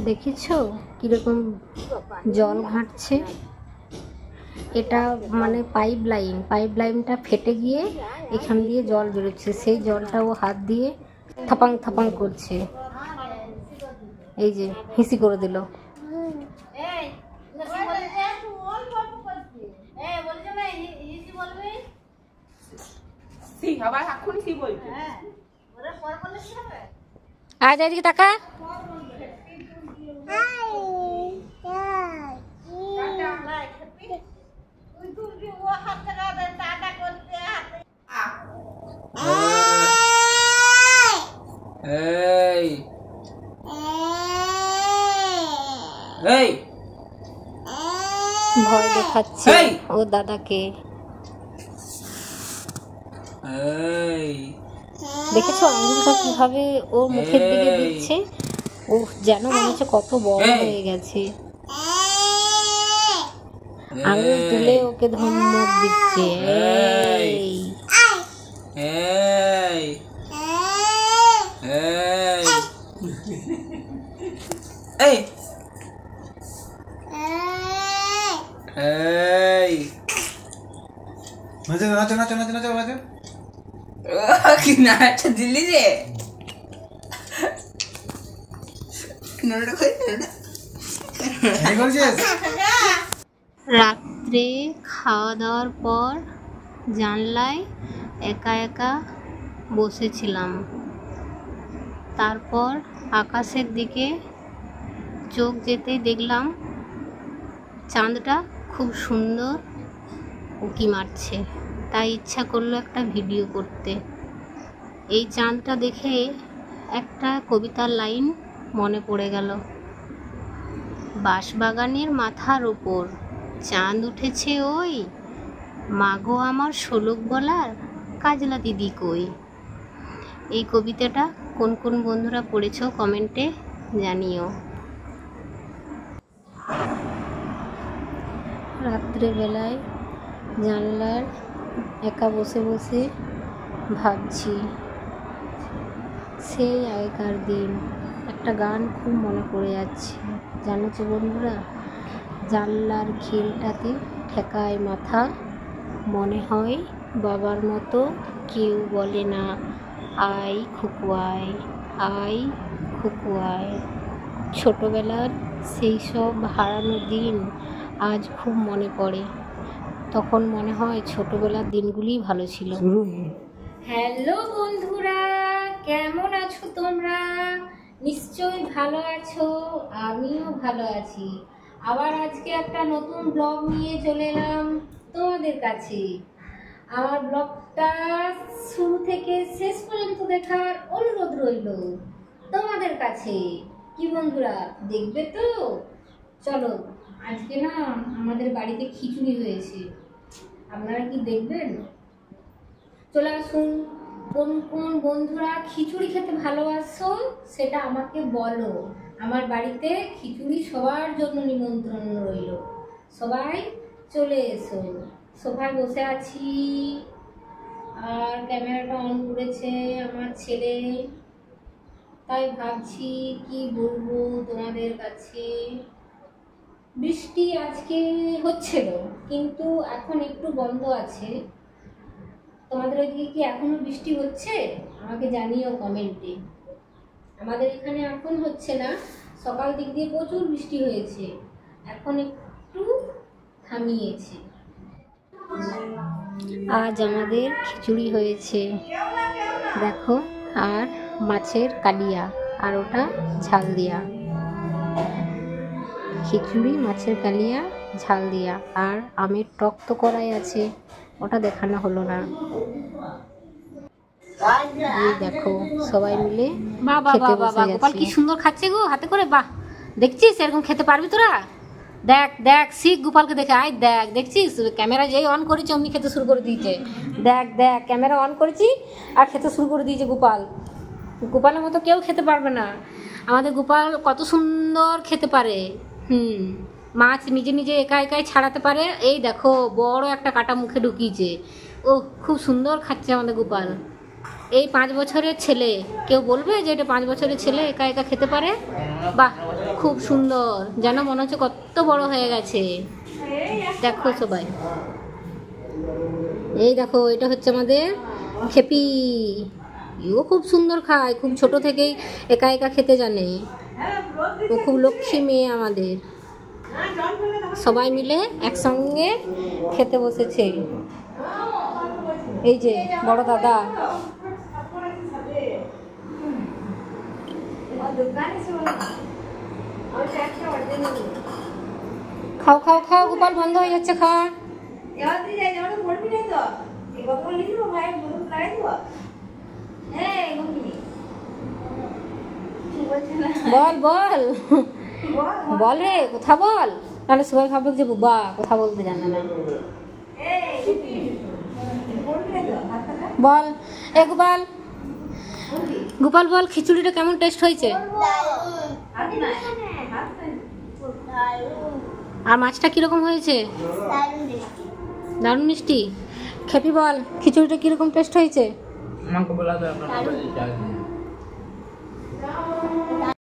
দেখেছো কিরকম জল ঘাঁটছে? এটা মানে পাইপ লাইনটা ফেটে গিয়ে এখান দিয়ে জল বেরোচ্ছে, সেই জলটা ও হাত দিয়ে থাপাং থাপাং করছে। এই যে হিসি করে দিল। আজ এদিকে টাকা ভয় দেখাচ্ছে ও দাদাকে। দেখেছো আঙুলটা কিভাবে ওর মুখের দিকে দিচ্ছে? ও যেন মনে হচ্ছে কত বড় হয়ে গেছে। আঙুল তুলে ওকে ধমক দিচ্ছে। দিল্লি রে রাত্রে খাওয়া দাওয়ার পর জানলায় একা একা বসেছিলাম। তারপর আকাশের দিকে চোখ যেতেই দেখলাম চাঁদটা খুব সুন্দর উঁকি মারছে। তাই ইচ্ছা করলো একটা ভিডিও করতে। এই চাঁদটা দেখে একটা কবিতার লাইন মনে পড়ে গেল। বাঁশবাগানের মাথার ওপর চাঁদ উঠেছে ওই, মাগো আমার শোলক গলার কাজলা দিদি কই। এই কবিতাটা কোন কোন বন্ধুরা পড়েছো কমেন্টে জানিও। রাত্রেবেলায় জানলার একা বসে বসে ভাবছি সেই আগেকার দিন। একটা গান খুব মনে পড়ে যাচ্ছে, জানো তো বন্ধুরা? জানলার খিলটাতে ঠেকায় মাথা, মনে হয় বাবার মতো কেউ বলে না আয় খুকুয়ায়, আয় খুকুয়ায়। ছোটবেলার সেই সব হারানো দিন আজ খুব মনে পড়ে। তখন মনে হয় ছোটবেলার দিনগুলি ভালো ছিল। হ্যালো বন্ধুরা, কেমন আছো তোমরা? নিশ্চয়ই ভালো আছো, আমিও ভালো আছি। আবার আজকে একটা নতুন ব্লগ নিয়ে চলে এলাম তোমাদের কাছে। আমার ব্লগটা শুরু থেকে শেষ পর্যন্ত দেখার অনুরোধ রইল তোমাদের কাছে। কি বন্ধুরা, দেখবে তো? চলো, আজকে না আমাদের বাড়িতে খিচুড়ি হয়েছে, আপনারা কি দেখবেন? চলে আসুন। কোন কোন বন্ধুরা খিচুড়ি খেতে ভালোবাসো সেটা আমাকে বলো। আমার বাড়িতে খিচুড়ি সবার জন্য নিমন্ত্রণ রইল, সবাই চলে এসো। সোফায় বসে আছি আর ক্যামেরাটা অন করেছে আমার ছেলে, তাই ভাবছি কি বলবো তোমাদের কাছে। বৃষ্টি আজকে হচ্ছিল কিন্তু এখন একটু বন্ধ আছে। তোমাদের ওইদিকে কি এখনো বৃষ্টি হচ্ছে? আমাকে জানিও কমেন্টে। আমাদের এখানে এখন হচ্ছে না, সকাল দিক দিয়ে প্রচুর বৃষ্টি হয়েছে, এখন একটু থামিয়েছে। আজ আমাদের খিচুড়ি হয়েছে দেখো, আর মাছের কালিয়া, আর ওটা ঝাল দিয়া। খিচুড়ি, মাছের কালিয়া, ঝাল দিয়া, আর আমের টক তো করাই আছে, ওটা দেখানো হলো না। এই দেখো সবাই মিলে খেতে বসে গেছে। গোপাল কি সুন্দর খাচ্ছে গো হাতে করে। বাহ, দেখছিস এরকম খেতে পারবি তোরা? দেখ দেখ, শিখ গোপালকে দেখে। আয় দেখ, দেখছিস ক্যামেরা যেই অন করেছে অমনি খেতে শুরু করে দিয়েছে। দেখ দেখ, ক্যামেরা অন করেছি আর খেতে শুরু করে দিয়েছে গোপাল। গোপালের মতো কেউ খেতে পারবে না। আমাদের গোপাল কত সুন্দর খেতে পারে। মাছ নিজে নিজে একা একাই ছাড়াতে পারে। এই দেখো বড় একটা কাটা মুখে ঢুকিয়েছে। ও খুব সুন্দর খাচ্ছে আমাদের গোপাল। এই 5 বছরের ছেলে, কেউ বলবে যে এটা 5 বছরের ছেলে একা একা খেতে পারে? বাহ, খুব সুন্দর, যেন মনে হচ্ছে কত বড় হয়ে গেছে। দেখো সবাই, এই দেখো, এটা হচ্ছে আমাদের খেপি। ও খুব সুন্দর খায়, খুব ছোট থেকেই একা একা খেতে জানে। ও খুব লক্ষ্মী মেয়ে আমাদের। সবাই মিলে একসঙ্গে খেতে বসেছে। এই যে বড় দাদা, খাও খাও খাও, গোপাল বন্ধ হয়ে যাচ্ছে খাওয়া। বল বল বল রে, কোথা বল, তাহলে সবাই ভাববে যে বুবা কথা বলতে জানে না। বল এ গোপাল, গোপাল বল, খিচুড়িটা কেমন টেস্ট হয়েছে? আর মাছটা কিরকম হয়েছে? দারুণ মিষ্টি। খেপি বল, খিচুড়িটা কিরকম টেস্ট হয়েছে?